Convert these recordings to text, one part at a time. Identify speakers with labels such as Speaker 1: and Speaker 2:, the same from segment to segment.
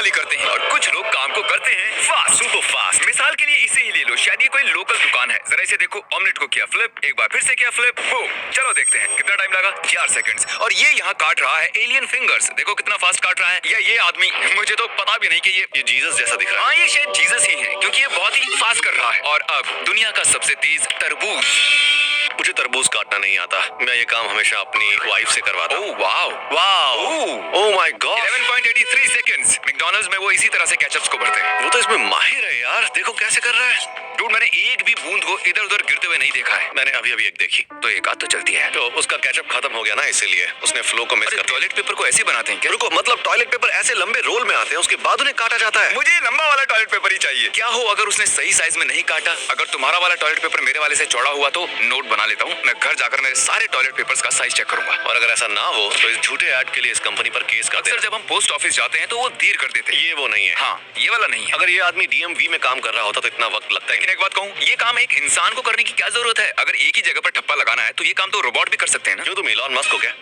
Speaker 1: Normally करते हैं और कुछ लोग काम को करते हैं फास्ट, सुपर फास्ट। मिसाल के लिए इसे ही ले लो, शायद ये कोई लोकल दुकान है। जरा इसे देखो, ऑमलेट को किया फ्लिप, एक बार फिर से किया फ्लिप, बूम। चलो देखते हैं कितना टाइम लगा, 4 सेकंड्स। और ये यहाँ काट रहा है एलियन फिंगर्स, देखो कितना फास्ट काट रहा है। या ये आदमी, मुझे तो पता भी नहीं कि ये
Speaker 2: जीसस जैसा दिख रहा है।
Speaker 1: हाँ, ये शायद जीसस ही है, क्योंकि ये बहुत ही फास्ट कर रहा है। और अब दुनिया का सबसे तेज तरबूज।
Speaker 2: मुझे तरबूज काटना नहीं आता, मैं ये काम हमेशा अपनी वाइफ से करवाता हूँ।
Speaker 1: Oh wow,
Speaker 2: wow, oh my God.
Speaker 1: 11.83 seconds. McDonald's में वो इसी तरह से केचप्स को भरते हैं।
Speaker 2: वो तो इसमें माहिर है यार, देखो कैसे कर रहा है।
Speaker 1: डूड, मैंने एक भी बूंद को इधर उधर गिरते हुए नहीं देखा है।
Speaker 2: मैंने अभी अभी एक देखी,
Speaker 1: तो एक आध तो चलती है।
Speaker 2: तो उसका केचप खत्म हो गया ना, इसीलिए उसने फ्लो को मिस कर दिया।
Speaker 1: टॉयलेट पेपर को ऐसे बनाते हैं क्या?
Speaker 2: रुको, मतलब टॉयलेट पेपर ऐसे लंबे रोल में आते हैं, उसके बाद उन्हें काटा जाता है।
Speaker 1: मुझे लंबा वाला टॉयलेट पेपर ही चाहिए। क्या हो अगर उसने सही साइज में नहीं काटा? अगर तुम्हारा वाला टॉयलेट पेपर मेरे वाले से चौड़ा हुआ तो नोट बना लेता हूँ। मैं घर जाकर मेरे सारे टॉयलेट पेपर्स का साइज चेक करूंगा।
Speaker 2: और अगर ऐसा ना हो तो इस झूठे ऐड के लिए इस कंपनी पर केस कर
Speaker 1: अक्सर
Speaker 2: देना।
Speaker 1: जब हम पोस्ट ऑफिस जाते हैं तो वो देर कर देते हैं।
Speaker 2: ये वो नहीं है।
Speaker 1: हाँ, ये वाला नहीं है।
Speaker 2: अगर ये आदमी डीएमवी में काम कर रहा होता तो इतना वक्त लगता है।
Speaker 1: लेकिन एक बात कहूँ, ये काम एक इंसान को करने की क्या जरूरत है? अगर एक ही जगह पर ठप्पा लगाना है तो ये काम तो रोबोट भी कर सकते हैं ना।
Speaker 2: क्यों, तुम इलॉन मस्क हो क्या?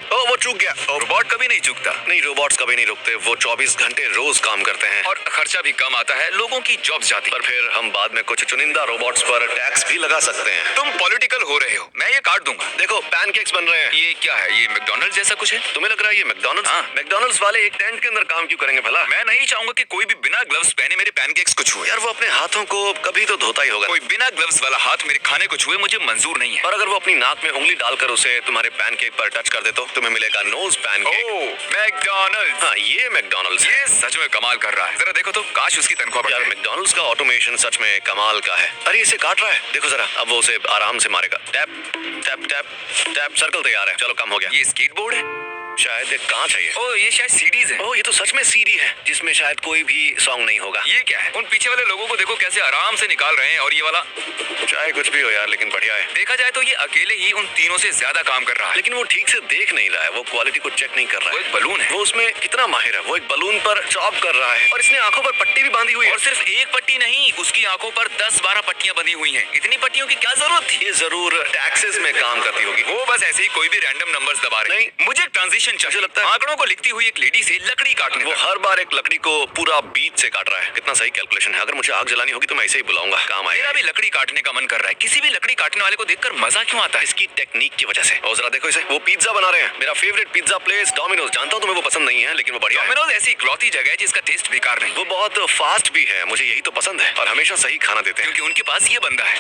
Speaker 2: ओ, वो चूक गया।
Speaker 1: रोबोट कभी नहीं चूकता।
Speaker 2: नहीं, रोबोट्स कभी नहीं रुकते, वो 24 घंटे रोज काम करते हैं।
Speaker 1: और खर्चा भी कम आता है, लोगों की जॉब्स जाती है।
Speaker 2: पर फिर हम बाद में कुछ चुनिंदा रोबोट्स पर टैक्स भी लगा सकते हैं।
Speaker 1: तुम पॉलिटिकल हो रहे हो, मैं ये काट दूंगा।
Speaker 2: देखो, पैनकेक्स बन रहे हैं।
Speaker 1: ये क्या है? ये मैकडॉनल्ड्स जैसा कुछ है?
Speaker 2: तुम्हें लग रहा है ये मैकडॉनल्ड्स?
Speaker 1: हाँ।
Speaker 2: मैकडॉनल्ड्स वाले एक टेंट के अंदर काम क्यों करेंगे भला?
Speaker 1: मैं नहीं चाहूंगा कि कोई भी बिना ग्लव्स पहने मेरे पैनकेक्स को छुए।
Speaker 2: यार, वो अपने हाथों को कभी तो धोता ही होगा।
Speaker 1: कोई बिना ग्लव्स वाला हाथ मेरे खाने को छुए मुझे मंजूर नहीं है।
Speaker 2: और अगर वो अपनी नाक में उंगली डालकर उसे तुम्हारे पैनकेक पर टच कर दे तो तुम्हें मिलेगा नोज पैनकेक।
Speaker 1: ओह, मैकडॉनल्ड्स।
Speaker 2: हाँ, ये मैकडॉनल्ड्स है।
Speaker 1: ये सच में कमाल कर रहा है। जरा देखो तो, काश उसकी तनख्वाह बढ़
Speaker 2: यार,
Speaker 1: जाए।
Speaker 2: मैकडॉनल्ड्स का ऑटोमेशन सच में कमाल का है। अरे, इसे काट रहा है, देखो जरा। अब वो उसे आराम से मारेगा। Tap tap tap tap, circle तैयार है। चलो, काम हो गया।
Speaker 1: ये स्केटबोर्ड है?
Speaker 2: शायद एक कांच है ये।
Speaker 1: ओह, ये शायद सीडीज है।
Speaker 2: ओह, ये तो सच में सीडी है जिसमें शायद कोई भी सॉन्ग नहीं होगा।
Speaker 1: ये क्या है? उन पीछे वाले लोगों को देखो कैसे आराम से निकाल रहे हैं। और ये वाला,
Speaker 2: चाहे कुछ भी हो यार, लेकिन बढ़िया है।
Speaker 1: देखा जाए तो ये अकेले ही उन तीनों से ज्यादा काम कर रहा है।
Speaker 2: लेकिन वो ठीक से देख नहीं रहा है, वो क्वालिटी को चेक नहीं कर रहा
Speaker 1: वो
Speaker 2: है।
Speaker 1: एक बलून है।
Speaker 2: वो उसमें कितना माहिर है। वो एक बलून पर चॉप कर रहा है और इसने आंखों पर पट्टी भी बांधी हुई है।
Speaker 1: और सिर्फ एक पट्टी नहीं, उसकी आंखों पर 10-12 पट्टियां बंधी हुई हैं। इतनी पट्टियों की क्या जरूरत थी?
Speaker 2: ये जरूर टैक्सेस में काम करती होगी।
Speaker 1: वो बस ऐसे ही कोई भी रैंडम नंबर्स दबा रहे।
Speaker 2: नहीं,
Speaker 1: मुझे एक ट्रांजिशन चाहिए।
Speaker 2: मुझे लगता है
Speaker 1: आंकड़ों को लिखती हुई एक लेडी से लकड़ी काटने
Speaker 2: वो
Speaker 1: तक।
Speaker 2: हर बार एक लकड़ी को पूरा बीच से काट रहा है। कितना सही कैलकुलेशन है। अगर मुझे आग जलानी होगी तो मैं ऐसे ही बुलाऊंगा, काम आएगा।
Speaker 1: मेरा भी लकड़ी काटने का मन कर रहा है। किसी भी लकड़ी काटने वाले को देखकर मजा क्यों आता है?
Speaker 2: इसकी टेक्निक की वजह से। और जरा देखो इसे, वो पिज्जा बना रहे हैं। मेरा फेवरेट पिज्जा प्लेस डोमिनोज। जानता हूँ तुम्हें वो पसंद नहीं है, लेकिन वो बढ़िया है।
Speaker 1: डोमिनोज ऐसी इकलौती जगह है जिसका टेस्ट बेकार नहीं।
Speaker 2: वो बहुत फास्ट भी है, मुझे यही तो पसंद है। और हमेशा सही खाना देते हैं।
Speaker 1: क्योंकि उनके पास ये बंदा है।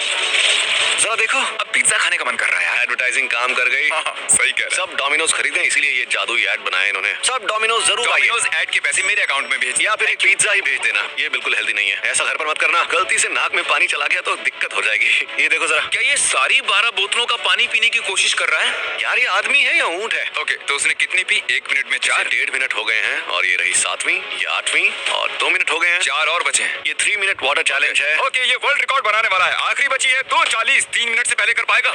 Speaker 2: जरा देखो,
Speaker 1: अब पिज्जा खाने का मन कर रहा है यार।
Speaker 2: एडवर्टाइजिंग काम कर गई।
Speaker 1: हाँ, सही कह रहा है।
Speaker 2: सब डोमिनोज खरीदे, इसीलिए ये जादुई ऐड बनाया इन्होंने। सब डोमिनोज जरूर आइए।
Speaker 1: डोमिनोज ऐड के पैसे मेरे अकाउंट में भेज
Speaker 2: या फिर एक पिज्जा ही भेज देना। ये बिल्कुल हेल्दी नहीं है, ऐसा घर पर मत करना। गलती से नाक में पानी चला गया तो दिक्कत हो जाएगी। ये देखो जरा।
Speaker 1: क्या ये सारी 12 बोतलों का पानी पीने की कोशिश कर रहा है?
Speaker 2: यार, ये आदमी है या ऊंट है?
Speaker 1: ओके, तो उसने कितनी पी? 1 मिनट में 4।
Speaker 2: 1.5 मिनट हो गए हैं और ये रही 7वीं, ये 8वीं और 2 मिनट हो गए हैं।
Speaker 1: 4 और बचे हैं।
Speaker 2: ये 3 मिनट वाटर चैलेंज है।
Speaker 1: ओके, ये वर्ल्ड रिकॉर्ड बनाने वाला है। आखिरी बची है 2:40। 3 मिनट से पहले कर पाएगा?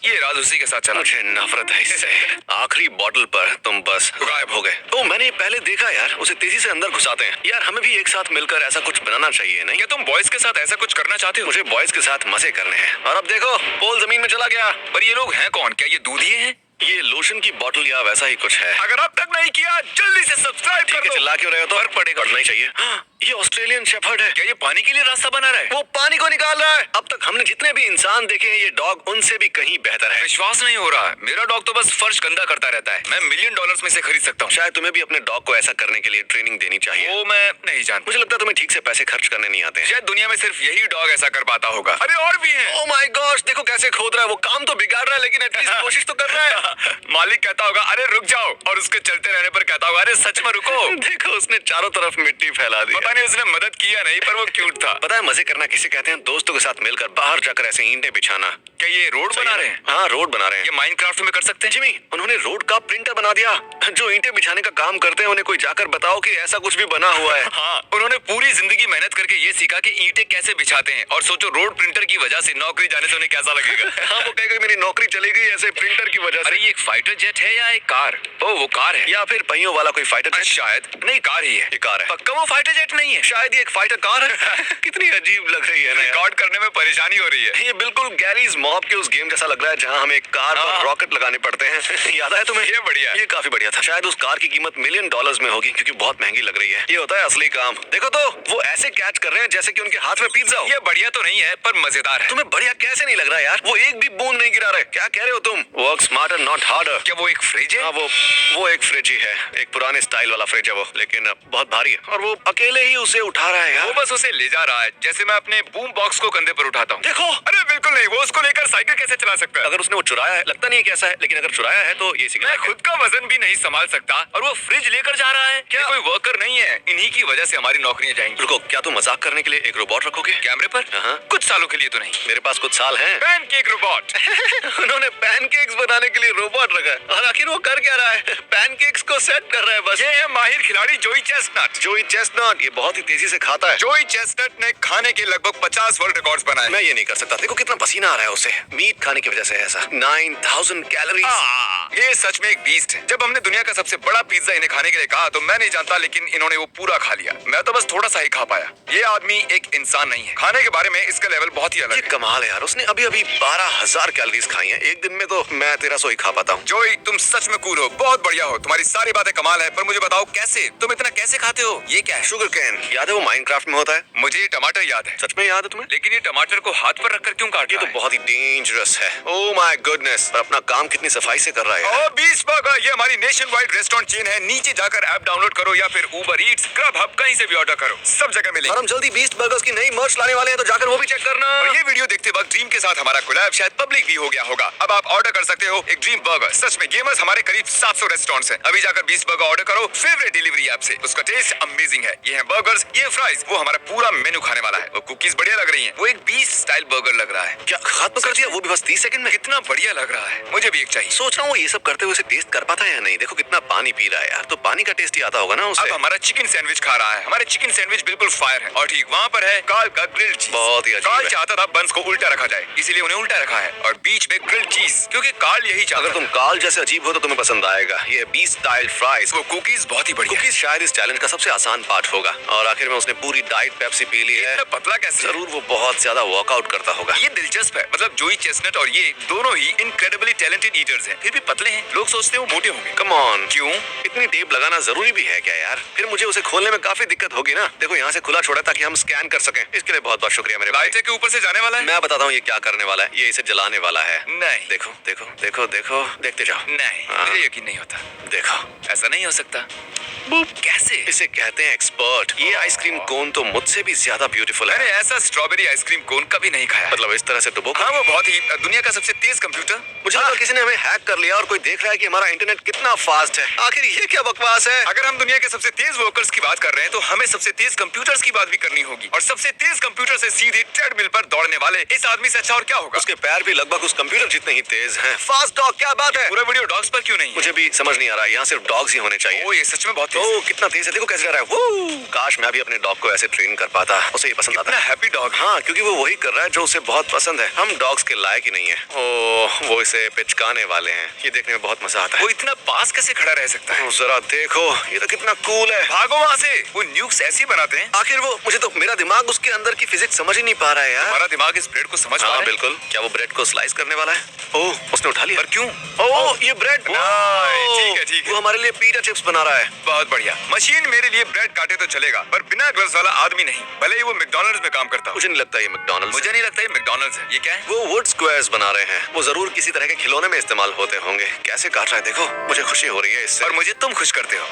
Speaker 1: ये राज उसी के साथ चला।
Speaker 2: मुझे नफरत है इससे। आखिरी बॉटल पर तुम बस गायब हो गए। ओ, मैंने पहले देखा यार, उसे तेजी से अंदर घुसाते हैं। यार, हमें भी एक साथ मिलकर ऐसा कुछ बनाना चाहिए, नहीं?
Speaker 1: क्या तुम बॉयज के साथ ऐसा कुछ करना चाहते हो?
Speaker 2: मुझे बॉयज के साथ मजे करने हैं। और अब देखो, पोल जमीन में चला गया।
Speaker 1: पर ये लोग हैं कौन? क्या ये दूधिये हैं?
Speaker 2: ये लोशन की बोतल या वैसा ही कुछ है।
Speaker 1: अगर अब तक नहीं किया जल्दी से सब्सक्राइब कर दो।
Speaker 2: चिल्ला क्यों रहे हो? तो
Speaker 1: फर्क पड़ेगा।
Speaker 2: करना ही चाहिए। हाँ, ये ऑस्ट्रेलियन शेफर्ड है।
Speaker 1: क्या ये पानी के लिए रास्ता बना रहा है?
Speaker 2: वो पानी को निकाल रहा है। अब तक हमने जितने भी इंसान देखे हैं, ये डॉग उनसे भी कहीं बेहतर है।
Speaker 1: विश्वास नहीं हो रहा। मेरा डॉग तो बस फर्श गंदा करता रहता है। मैं $1,000,000 में से खरीद सकता हूँ।
Speaker 2: शायद तुम्हें भी अपने डॉग को ऐसा करने के लिए ट्रेनिंग देनी चाहिए।
Speaker 1: वो मैं नहीं जानता।
Speaker 2: मुझे लगता है तुम्हें ठीक से पैसे खर्च करने नहीं आते हैं।
Speaker 1: शायद दुनिया में सिर्फ यही डॉग ऐसा कर पाता होगा। अरे और भी हैं।
Speaker 2: ओह माय गॉश, देखो कैसे खोद रहा है। वो काम तो बिगाड़ रहा है लेकिन एटलीस्ट कोशिश तो कर रहा है।
Speaker 1: मालिक कहता होगा अरे रुक जाओ, और उसके चलते रहने पर कहता होगा अरे सच में रुको।
Speaker 2: देखो, उसने चारों तरफ मिट्टी फैला दी।
Speaker 1: पता नहीं उसने मदद किया नहीं, पर वो क्यूट था।
Speaker 2: पता है मजे करना किसे कहते हैं? दोस्तों के साथ मिलकर बाहर जाकर ऐसे ईंटें बिछाना।
Speaker 1: क्या ये रोड बना रहे हैं?
Speaker 2: हाँ, रोड बना रहे हैं।
Speaker 1: ये माइनक्राफ्ट में कर सकते हैं?
Speaker 2: जिमी, उन्होंने रोड का प्रिंटर बना दिया। जो ईंटें बिछाने का काम करते हैं उन्हें कोई जाकर बताओ कि ऐसा कुछ भी बना हुआ है।
Speaker 1: हाँ, उन्होंने पूरी जिंदगी मेहनत करके ये सीखा कि ईंटें कैसे बिछाते हैं। और सोचो रोड प्रिंटर की वजह से नौकरी जाने से उन्हें कैसा लगेगा।
Speaker 2: हाँ, वो कहेगा मेरी नौकरी चली गई ऐसे प्रिंटर की वजह से।
Speaker 1: अरे ये एक फाइटर जेट है या एक कार? ओ वो कार है
Speaker 2: या फिर पहियों वाला कोई फाइटर जेट?
Speaker 1: शायद नहीं, कार ही है।
Speaker 2: ये कार है।
Speaker 1: पक्का वो फाइटर जेट नहीं है?
Speaker 2: शायद ये एक फाइटर कार है। कितनी अजीब लग रही है ना यार।
Speaker 1: रिकॉर्ड करने में परेशानी हो रही है।
Speaker 2: ये बिल्कुल गैरीज मॉब के उस गेम जैसा लग रहा है जहाँ हमें कार पर रॉकेट लगाने पड़ते हैं। याद आया तुम्हें?
Speaker 1: ये बढ़िया है।
Speaker 2: ये काफी बढ़िया था। शायद उस कार की कीमत $1 मिलियन में होगी क्योंकि बहुत महंगी लग रही है। ये होता है असली काम। देखो तो वो ऐसे कैच कर रहे हैं जैसे कि उनके हाथ में पिज्जा हो।
Speaker 1: ये बढ़िया तो नहीं है पर मजेदार है।
Speaker 2: तुम्हें बढ़िया कैसे नहीं लग रहा यार? वो एक भी बूंद नहीं गिरा रहे। क्या कह रहे हो तुम? Work smarter not harder.
Speaker 1: क्या वो एक फ्रिज है?
Speaker 2: हाँ वो एक फ्रिज ही है। एक पुराने स्टाइल वाला फ्रिज है वो, लेकिन बहुत भारी है और वो अकेले ही उसे उठा रहा है यार।
Speaker 1: वो बस उसे ले जा रहा है जैसे मैं अपने बूम बॉक्स को कंधे पर उठाता हूँ।
Speaker 2: देखो।
Speaker 1: अरे बिल्कुल नहीं, वो उसको लेकर साइकिल कैसे चला सकता है?
Speaker 2: अगर उसने वो चुराया है, लगता नहीं है कैसा है, लेकिन अगर चुराया है तो ये
Speaker 1: मैं खुद का वजन भी नहीं संभाल सकता और वो फ्रिज लेकर जा रहा है। क्या कोई वर्कर नहीं है? इन्हीं की वजह से हमारी नौकरियां जाएंगी।
Speaker 2: रुको, क्या तुम मजाक करने के लिए एक रोबोट रखोगे
Speaker 1: कैमरे पर?
Speaker 2: हाँ।
Speaker 1: कुछ सालों के लिए तो नहीं।
Speaker 2: मेरे पास कुछ साल हैं।
Speaker 1: Pancake robot.
Speaker 2: उन्होंने पैनकेक्स बनाने के लिए रोबोट रखा है और आखिर वो कर क्या रहा है? पैनकेक्स को सेट कर रहा है बस।
Speaker 1: ये है माहिर खिलाड़ी जोई चेस्टनट।
Speaker 2: जोई चेस्टनट ये बहुत ही तेजी से खाता है।
Speaker 1: जोई चेस्टनट ने खाने के लगभग 50 वर्ल्ड रिकॉर्ड्स बनाए।
Speaker 2: मैं ये नहीं कर सकता। देखो कितना पसीना आ रहा है उसे, मीट खाने की वजह से ऐसा। 9000 कैलोरीज।
Speaker 1: ये सच में एक बीस्ट है। जब हमने दुनिया का सबसे बड़ा पिज्जा इन्हें खाने के लिए कहा तो मैं नहीं जानता, लेकिन इन्होंने वो पूरा खा लिया। मैं तो बस थोड़ा सा ही खा पाया। ये आदमी एक इंसान नहीं है। खाने के बारे में इसका लेवल बहुत ही अलग
Speaker 2: ये
Speaker 1: है।
Speaker 2: कमाल है यार। उसने अभी 12,000 कैलोरीज खाई हैं एक दिन में, तो मैं 1300 ही खा पाता हूँ।
Speaker 1: जोई तुम सच में कूल हो, बहुत बढ़िया हो। तुम्हारी सारी बातें कमाल है, पर मुझे बताओ कैसे? तुम इतना कैसे खाते हो? ये क्या है?
Speaker 2: शुगर कैन याद है? वो माइनक्राफ्ट में होता है।
Speaker 1: मुझे ये टमाटर याद है।
Speaker 2: सच में याद है तुम्हें?
Speaker 1: लेकिन ये टमाटर को हाथ पर रखकर क्यों काट
Speaker 2: ये
Speaker 1: रहा
Speaker 2: तो
Speaker 1: है?
Speaker 2: बहुत ही डेंजरस है। Oh my goodness. पर अपना काम कितनी सफाई से कर रहा है यार।
Speaker 1: ओ बीस्ट बर्गर, ये हमारी नेशन वाइड रेस्टोरेंट चेन है। नीचे जाकर ऐप डाउनलोड करो या फिर उबर ईट्स, ग्रब हब, कहीं से भी ऑर्डर करो, सब जगह मिलेगी।
Speaker 2: और हम जल्दी बीस्ट बर्गर्स की नई मर्च लाने वाले हैं, तो जाकर वो भी चेक करना।
Speaker 1: और ये वीडियो देखते वक्त ड्रीम के साथ हमारा कोलैब शायद पब्लिक भी हो गया होगा। अब आप ऑर्डर कर सकते हो एक ड्रीम बर्गर। सच में गेमर्स हमारे करीब 700 रेस्टोरेंट्स हैं। अभी जाकर 20 बर्गर ऑर्डर करो फेवरेट डिलीवरी ऐप से। उसका टेस्ट अमेजिंग है। ये है बर्गर्स, ये फ्राइज, वो हमारा पूरा मेनू खाने वाला है। वो कुकीज बढ़िया लग रही हैं। वो एक 20 स्टाइल बर्गर लग रहा है।
Speaker 2: क्या खत्म कर दिया? वो भी बस 30 सेकंड में।
Speaker 1: कितना बढ़िया लग रहा है। मुझे भी एक चाहिए।
Speaker 2: सोच रहा हूँ वो ये सब करते हुए उसे टेस्ट कर पाता है या नहीं। देखो कितना पानी पी रहा है यार, तो पानी का टेस्ट ही आता होगा ना उसे।
Speaker 1: अब हमारा चिकन सैंडविच खा रहा है। हमारे चिकन सैंडविच बिल्कुल फायर है। और ठीक वहाँ पर है कार्ल का ग्रिल्ड चीज।
Speaker 2: बहुत ही अजीब
Speaker 1: कार्ल
Speaker 2: है।
Speaker 1: चाहता था बंस को उल्टा रखा जाए, इसीलिए उन्हें उल्टा रखा है और बीच में ग्रिल्ड चीज, क्योंकि कार्ल यही चाहता
Speaker 2: अगर तुम काल जैसे अजीब हो तो तुम्हें पसंद आएगा। ये बीस्ट स्टाइल फ्राइज।
Speaker 1: वो कुकीज बहुत ही बढ़िया।
Speaker 2: कुकीज शायद इस चैलेंज का सबसे आसान पार्ट होगा। और आखिर में उसने पूरी डाइट पेप्सी पी ली है।
Speaker 1: इतना पतला कैसे?
Speaker 2: जरूर वो बहुत ज्यादा वर्कआउट करता होगा।
Speaker 1: ये दिलचस्प है। मतलब जोई चेस्टनट और ये दोनों ही इनक्रेडिबली टैलेंटेड ईटर्स हैं, फिर भी पतले हैं। लोग सोचते हैं वो मोटे होंगे।
Speaker 2: Come on.
Speaker 1: क्यों?
Speaker 2: इतनी टेप लगाना जरूरी भी है क्या यार? फिर मुझे उसे खोलने में काफी दिक्कत होगी ना। देखो यहाँ से खुला छोड़ा ताकि हम स्कैन कर सकें। इसके लिए बहुत बहुत शुक्रिया मेरे भाई।
Speaker 1: लाइट के ऊपर से जाने वाला है।
Speaker 2: मैं बताता हूँ ये क्या करने वाला है। ये इसे जलाने वाला है।
Speaker 1: नहीं।
Speaker 2: देखो देखो देखो देखो, देखते जाओ।
Speaker 1: नहीं,
Speaker 2: हाँ।
Speaker 1: मुझे यकीन नहीं होता।
Speaker 2: देखो
Speaker 1: ऐसा नहीं हो सकता। कैसे?
Speaker 2: इसे कहते हैं एक्सपर्ट। ये आइसक्रीम कोन तो मुझसे भी ज्यादा ब्यूटीफुल
Speaker 1: मैंने
Speaker 2: है।
Speaker 1: ऐसा स्ट्रॉबेरी आइसक्रीम कोन कभी नहीं खाया।
Speaker 2: मतलब इस तरह से डुबो।
Speaker 1: हाँ वो बहुत ही दुनिया का सबसे तेज कंप्यूटर।
Speaker 2: मुझे लगा किसी ने हमें हैक कर लिया और कोई देख रहा है कि हमारा इंटरनेट कितना फास्ट है। आखिर ये क्या बकवास है?
Speaker 1: अगर हम दुनिया के सबसे तेज वर्कर्स की बात कर रहे हैं तो हमें सबसे तेज कंप्यूटर्स की बात भी करनी होगी। और सबसे तेज कंप्यूटर से सीधे ट्रेडमिल पर दौड़ने वाले इस आदमी से अच्छा और क्या होगा?
Speaker 2: उसके पैर भी लगभग उस कंप्यूटर जितने ही तेज हैं। फास्ट डॉग, क्या बात है?
Speaker 1: पूरा वीडियो डॉग्स पर क्यों नहीं है?
Speaker 2: मुझे भी समझ नहीं आ रहा। यहाँ सिर्फ डॉग्स ही होने चाहिए।
Speaker 1: ओ ये सच में बहुत तेज
Speaker 2: ओ
Speaker 1: है।
Speaker 2: कितना तेज है, देखो कैसे जा रहा है। वो काश मैं भी अपने डॉग को ऐसे ट्रेन कर पाता। उसे ये पसंद आता
Speaker 1: इतना
Speaker 2: है।
Speaker 1: Happy dog.
Speaker 2: हाँ, क्योंकि वो वही कर रहा है जो उसे बहुत पसंद है। हम डॉग्स के लायक ही नहीं है। ओह वो इसे पिचकाने वाले हैं। ये देखने में बहुत मजा आता है।
Speaker 1: वो इतना पास कैसे खड़ा रह सकता है?
Speaker 2: ओ, जरा देखो, ये तो कितना कूल है।
Speaker 1: भागो वहाँ से। वो न्यूक्स ऐसी बनाते हैं।
Speaker 2: आखिर वो, मुझे तो मेरा दिमाग उसके अंदर की फिजिक्स समझ ही नहीं पा रहा है यार।
Speaker 1: हमारा दिमाग इस ब्रेड को समझ पा रहा
Speaker 2: हाँ
Speaker 1: है?
Speaker 2: बिल्कुल। क्या वो ब्रेड को स्लाइस करने वाला है? ओह उसने उठा लिया।
Speaker 1: पर क्यों?
Speaker 2: ओह ये ब्रेड।
Speaker 1: ठीक है, ठीक है।
Speaker 2: वो हमारे लिए पिज़्ज़ा चिप्स बना रहा है।
Speaker 1: बहुत बढ़िया। मशीन मेरे लिए ब्रेड काटे तो चलेगा, पर बिना ग्लव्स वाला आदमी नहीं। भले ही वो मैकडॉनल्ड्स में काम करता हो।
Speaker 2: मुझे नहीं लगता ये मैकडॉनल्ड्स।
Speaker 1: मुझे नहीं लगता ये मैकडॉनल्ड्स है। ये क्या है?
Speaker 2: वो वुड स्क्वायर्स बना रहे हैं। वो जरूर किसी तरह के खिलौने में इस्तेमाल होते होंगे। कैसे काट रहा है देखो, मुझे खुशी हो रही है इससे।
Speaker 1: और मुझे तुम खुश करते हो।